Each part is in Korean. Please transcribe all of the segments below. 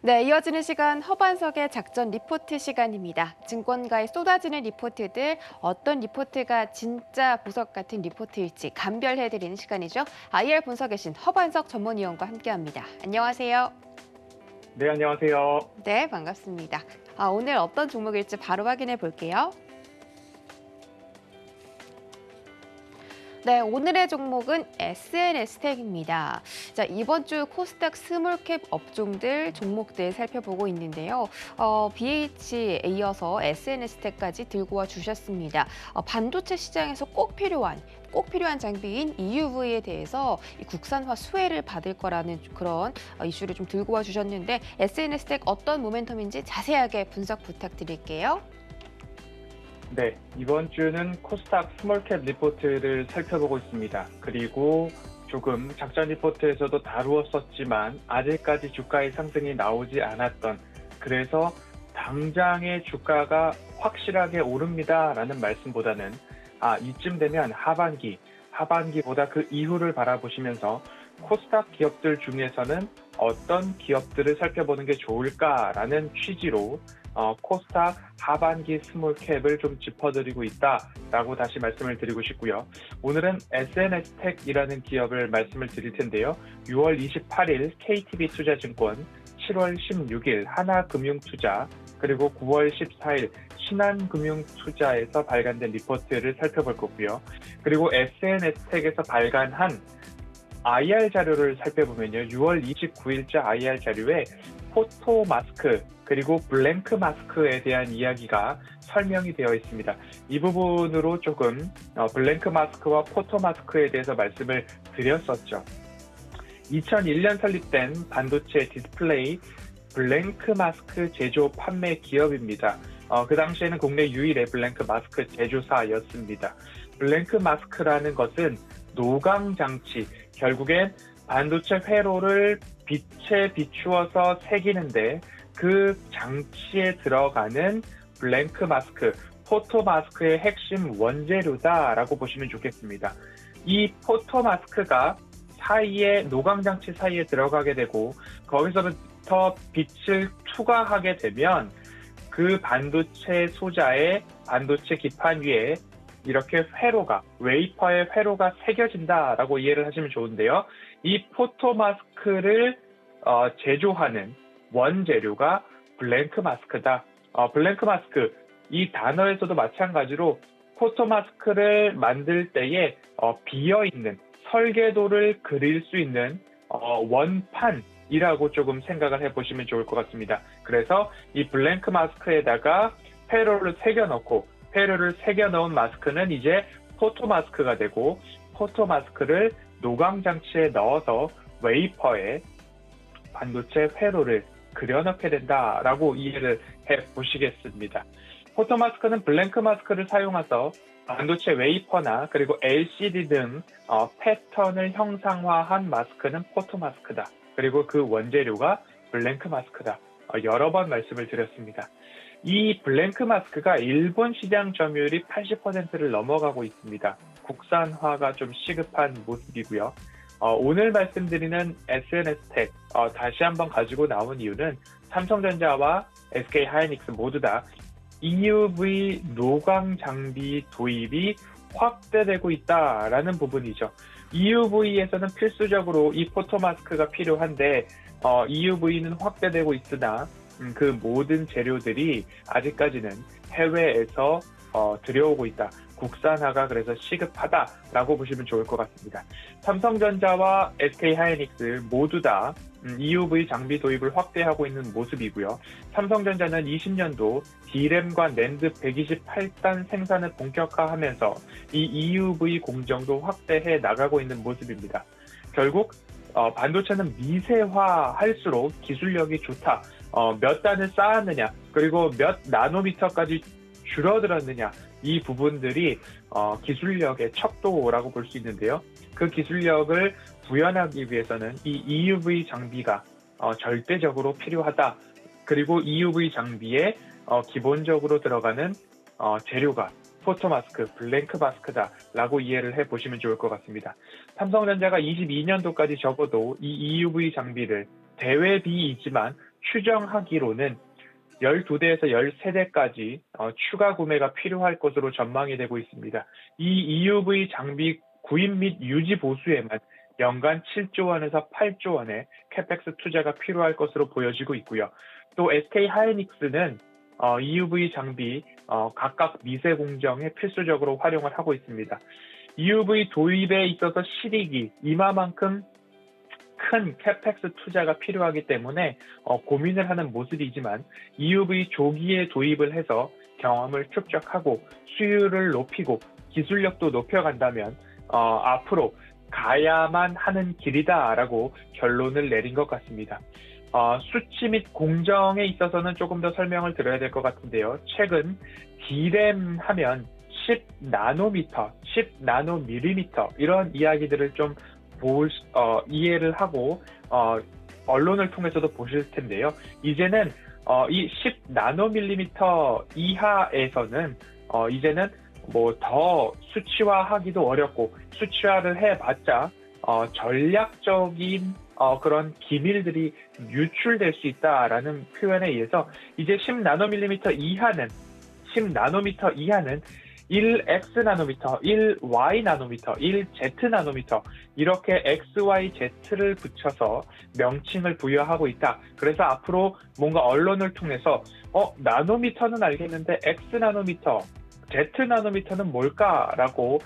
네, 이어지는 시간 허반석의 작전 리포트 시간입니다. 증권가에 쏟아지는 리포트들, 어떤 리포트가 진짜 보석 같은 리포트일지 감별해드리는 시간이죠. IR 분석에 신 허반석 전문위원과 함께합니다. 안녕하세요. 네, 안녕하세요. 네, 반갑습니다. 오늘 어떤 종목일지 바로 확인해 볼게요. 네, 오늘의 종목은 SNS텍입니다. 자, 이번 주 코스닥 스몰캡 업종들 종목들 살펴보고 있는데요. BH에 이어서 SNS텍까지 들고 와 주셨습니다. 반도체 시장에서 꼭 필요한 장비인 EUV에 대해서 이 국산화 수혜를 받을 거라는 그런 이슈를 좀 들고 와 주셨는데 SNS텍 어떤 모멘텀인지 자세하게 분석 부탁드릴게요. 네, 이번 주는 코스닥 스몰캡 리포트를 살펴보고 있습니다. 그리고 조금 작전 리포트에서도 다루었었지만 아직까지 주가의 상승이 나오지 않았던, 그래서 당장의 주가가 확실하게 오릅니다라는 말씀보다는 이쯤 되면 하반기보다 그 이후를 바라보시면서 코스닥 기업들 중에서는 어떤 기업들을 살펴보는 게 좋을까라는 취지로 코스닥 하반기 스몰캡을 좀 짚어드리고 있다라고 다시 말씀을 드리고 싶고요. 오늘은 SNS텍이라는 기업을 말씀을 드릴 텐데요. 6월 28일 KTB투자증권, 7월 16일 하나금융투자, 그리고 9월 14일 신한금융투자에서 발간된 리포트를 살펴볼 거고요. 그리고 SNS텍에서 발간한 IR 자료를 살펴보면요. 6월 29일자 IR 자료에 포토 마스크 그리고 블랭크 마스크에 대한 이야기가 설명이 되어 있습니다. 이 부분으로 조금 블랭크 마스크와 포토 마스크에 대해서 말씀을 드렸었죠. 2001년 설립된 반도체 디스플레이 블랭크 마스크 제조 판매 기업입니다. 그 당시에는 국내 유일의 블랭크 마스크 제조사였습니다. 블랭크 마스크라는 것은 노광 장치, 결국엔 반도체 회로를 빛에 비추어서 새기는데 그 장치에 들어가는 블랭크 마스크, 포토 마스크의 핵심 원재료다라고 보시면 좋겠습니다. 이 포토 마스크가 노광 장치 사이에 들어가게 되고 거기서부터 빛을 투과하게 되면 그 반도체 소자의 반도체 기판 위에 이렇게 웨이퍼의 회로가 새겨진다라고 이해를 하시면 좋은데요. 이 포토 마스크를 제조하는 원재료가 블랭크 마스크다. 블랭크 마스크, 이 단어에서도 마찬가지로 포토 마스크를 만들 때에 비어있는 설계도를 그릴 수 있는 원판이라고 조금 생각을 해보시면 좋을 것 같습니다. 그래서 이 블랭크 마스크에다가 회로를 새겨넣은 마스크는 이제 포토 마스크가 되고, 포토 마스크를 노광 장치에 넣어서 웨이퍼에 반도체 회로를 그려넣게 된다라고 이해를 해보시겠습니다. 포토 마스크는 블랭크 마스크를 사용해서 반도체 웨이퍼나 그리고 LCD 등 패턴을 형상화한 마스크는 포토 마스크다. 그리고 그 원재료가 블랭크 마스크다. 여러 번 말씀을 드렸습니다. 이 블랭크 마스크가 일본 시장 점유율이 80%를 넘어가고 있습니다. 국산화가 좀 시급한 모습이고요. 오늘 말씀드리는 SNS텍 다시 한번 가지고 나온 이유는 삼성전자와 SK하이닉스 모두 다 EUV 노광 장비 도입이 확대되고 있다라는 부분이죠. EUV에서는 필수적으로 이 포토 마스크가 필요한데 EUV는 확대되고 있으나 그 모든 재료들이 아직까지는 해외에서 들여오고 있다. 국산화가 그래서 시급하다라고 보시면 좋을 것 같습니다. 삼성전자와 SK하이닉스 모두 다 EUV 장비 도입을 확대하고 있는 모습이고요. 삼성전자는 20년도 D램과 낸드 128단 생산을 본격화하면서 이 EUV 공정도 확대해 나가고 있는 모습입니다. 결국 반도체는 미세화할수록 기술력이 좋다. 몇 단을 쌓았느냐, 그리고 몇 나노미터까지 줄어들었느냐, 이 부분들이 기술력의 척도라고 볼 수 있는데요. 그 기술력을 구현하기 위해서는 이 EUV 장비가 절대적으로 필요하다. 그리고 EUV 장비에 기본적으로 들어가는 재료가 포토마스크, 블랭크 마스크다라고 이해를 해보시면 좋을 것 같습니다. 삼성전자가 22년도까지 적어도 이 EUV 장비를 대외비이지만 추정하기로는 12대에서 13대까지 추가 구매가 필요할 것으로 전망이 되고 있습니다. 이 EUV 장비 구입 및 유지 보수에만 연간 7조 원에서 8조 원의 캐펙스 투자가 필요할 것으로 보여지고 있고요. 또 SK 하이닉스는 EUV 장비 각각 미세 공정에 필수적으로 활용을 하고 있습니다. EUV 도입에 있어서 실익이 이마만큼 큰 캐펙스 투자가 필요하기 때문에 고민을 하는 모습이지만 EUV 조기에 도입을 해서 경험을 축적하고 수율을 높이고 기술력도 높여간다면 앞으로 가야만 하는 길이다라고 결론을 내린 것 같습니다. 수치 및 공정에 있어서는 조금 더 설명을 드려야 될 것 같은데요. 최근 D램 하면 10나노미터, 10나노밀리미터 이런 이야기들을 좀 이해를 하고 언론을 통해서도 보실 텐데요. 이제는 이 10나노밀리미터 이하에서는 이제는 뭐 더 수치화하기도 어렵고 수치화를 해봤자 전략적인 그런 기밀들이 유출될 수 있다라는 표현에 의해서 이제 10나노밀리미터 이하는 1X 나노미터, 1Y 나노미터, 1Z 나노미터 이렇게 X, Y, Z를 붙여서 명칭을 부여하고 있다. 그래서 앞으로 뭔가 언론을 통해서 나노미터는 알겠는데 X 나노미터, Z 나노미터는 뭘까라고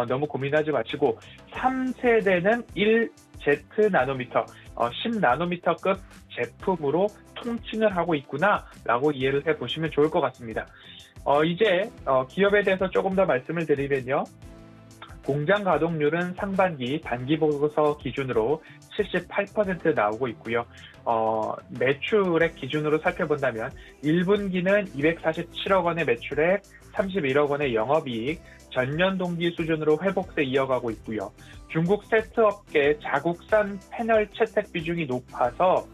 너무 고민하지 마시고 3세대는 1Z 나노미터, 10나노미터급 제품으로 통칭을 하고 있구나라고 이해를 해보시면 좋을 것 같습니다. 이제 기업에 대해서 조금 더 말씀을 드리면요. 공장 가동률은 상반기 단기 보고서 기준으로 78% 나오고 있고요. 매출액 기준으로 살펴본다면 1분기는 247억 원의 매출액, 31억 원의 영업이익, 전년 동기 수준으로 회복세 이어가고 있고요. 중국 세트업계 자국산 패널 채택 비중이 높아서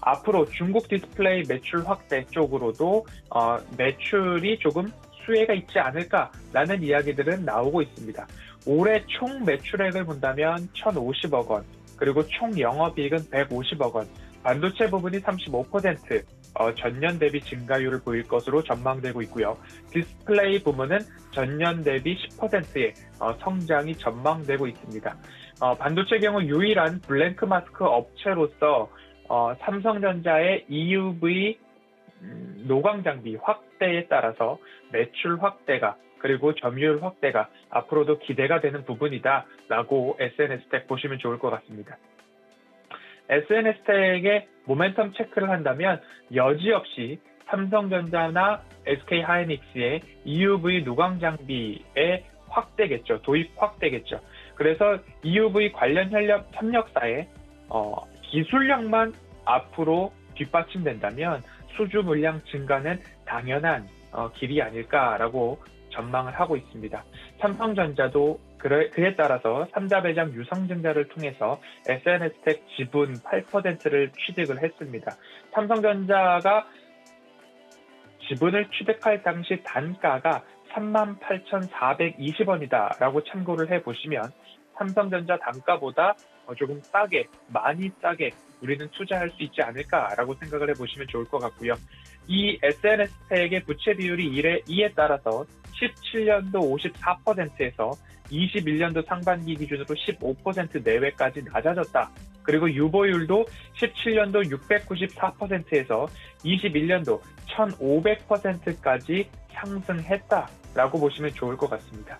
앞으로 중국 디스플레이 매출 확대 쪽으로도 매출이 조금 수혜가 있지 않을까라는 이야기들은 나오고 있습니다. 올해 총 매출액을 본다면 1,050억 원, 그리고 총 영업이익은 150억 원, 반도체 부분이 35% 전년 대비 증가율을 보일 것으로 전망되고 있고요. 디스플레이 부문은 전년 대비 10%의 성장이 전망되고 있습니다. 반도체 경우 유일한 블랭크 마스크 업체로서 삼성전자의 EUV 노광 장비 확대에 따라서 매출 확대가 그리고 점유율 확대가 앞으로도 기대가 되는 부분이다라고 SNS텍 보시면 좋을 것 같습니다. SNS텍의 모멘텀 체크를 한다면 여지없이 삼성전자나 SK 하이닉스의 EUV 노광 장비의 확대겠죠. 도입 확대겠죠. 그래서 EUV 관련 협력사의 기술력만 앞으로 뒷받침된다면 수주 물량 증가는 당연한 길이 아닐까라고 전망을 하고 있습니다. 삼성전자도 그에 따라서 3자 배당 유상증자를 통해서 SNS텍 지분 8%를 취득을 했습니다. 삼성전자가 지분을 취득할 당시 단가가 38,420원이다라고 참고를 해보시면 삼성전자 단가보다 조금 싸게, 많이 싸게 우리는 투자할 수 있지 않을까라고 생각을 해보시면 좋을 것 같고요. 이 SNS텍의 부채 비율이 2에 따라서 17년도 54%에서 21년도 상반기 기준으로 15% 내외까지 낮아졌다. 그리고 유보율도 17년도 694%에서 21년도 1500%까지 상승했다라고 보시면 좋을 것 같습니다.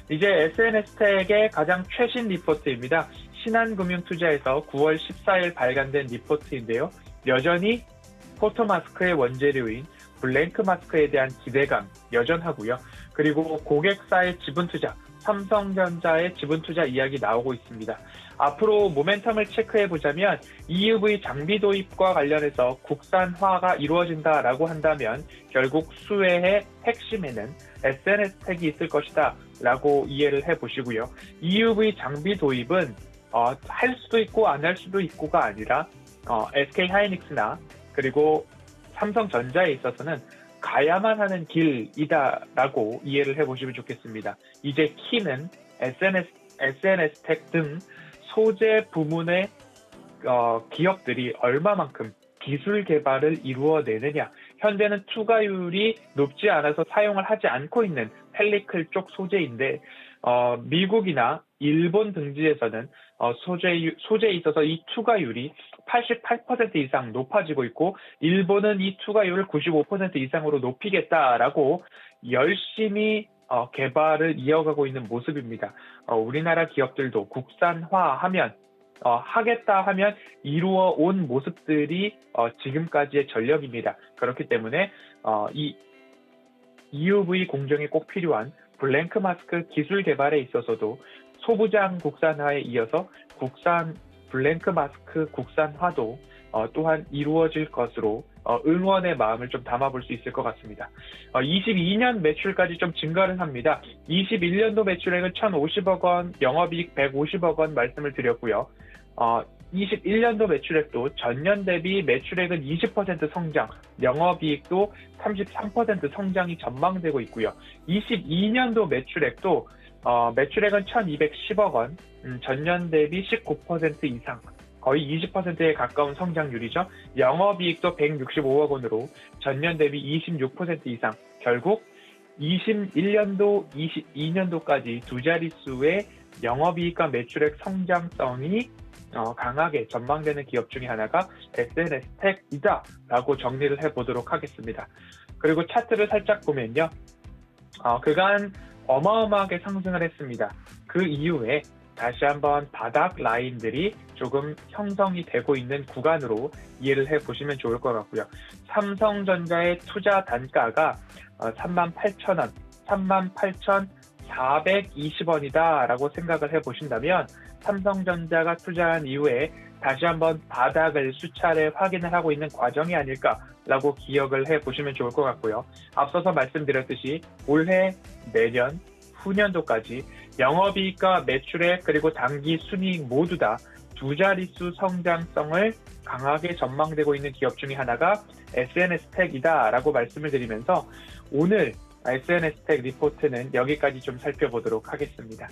이제 SNS텍의 가장 최신 리포트입니다. 신한금융투자에서 9월 14일 발간된 리포트인데요. 여전히 포토마스크의 원재료인 블랭크 마스크에 대한 기대감 여전하고요. 그리고 고객사의 지분투자, 삼성전자의 지분투자 이야기 나오고 있습니다. 앞으로 모멘텀을 체크해보자면 EUV 장비 도입과 관련해서 국산화가 이루어진다라고 한다면 결국 수혜의 핵심에는 SNS텍이 있을 것이다 라고 이해를 해보시고요. EUV 장비 도입은 할 수도 있고 안 할 수도 있고가 아니라 SK 하이닉스나 그리고 삼성전자에 있어서는 가야만 하는 길이다라고 이해를 해보시면 좋겠습니다. 이제 키는 SNS텍 등 소재 부문의 기업들이 얼마만큼 기술 개발을 이루어내느냐. 현재는 투과율이 높지 않아서 사용을 하지 않고 있는 펠리클 쪽 소재인데 미국이나 일본 등지에서는 소재에 있어서 이 투과율이 88% 이상 높아지고 있고 일본은 이 투과율을 95% 이상으로 높이겠다라고 열심히 개발을 이어가고 있는 모습입니다. 우리나라 기업들도 국산화하면 하겠다 하면 이루어 온 모습들이 지금까지의 전력입니다. 그렇기 때문에 이 EUV 공정에 꼭 필요한 블랭크 마스크 기술 개발에 있어서도 소부장 국산화에 이어서 블랭크 마스크 국산화도 또한 이루어질 것으로 응원의 마음을 좀 담아볼 수 있을 것 같습니다. 22년 매출까지 좀 증가를 합니다. 21년도 매출액은 1,050억 원, 영업이익 150억 원 말씀을 드렸고요. 21년도 매출액도 전년 대비 매출액은 20% 성장, 영업이익도 33% 성장이 전망되고 있고요. 22년도 매출액도 매출액은 1,210억 원, 전년 대비 19% 이상, 거의 20%에 가까운 성장률이죠. 영업이익도 165억 원으로 전년 대비 26% 이상, 결국 21년도, 22년도까지 두 자릿수의 영업이익과 매출액 성장성이 강하게 전망되는 기업 중에 하나가 SNS텍이다 라고 정리를 해보도록 하겠습니다. 그리고 차트를 살짝 보면요. 그간 어마어마하게 상승을 했습니다. 그 이후에 다시 한번 바닥 라인들이 조금 형성이 되고 있는 구간으로 이해를 해보시면 좋을 것 같고요. 삼성전자의 투자 단가가 38,000원, 38,420원이다 라고 생각을 해보신다면 삼성전자가 투자한 이후에 다시 한번 바닥을 수차례 확인을 하고 있는 과정이 아닐까라고 기억을 해보시면 좋을 것 같고요. 앞서서 말씀드렸듯이 올해, 내년, 후년도까지 영업이익과 매출액 그리고 당기 순이익 모두 다 두 자릿수 성장성을 강하게 전망되고 있는 기업 중에 하나가 SNS텍이다라고 말씀을 드리면서 오늘 SNS텍 리포트는 여기까지 좀 살펴보도록 하겠습니다.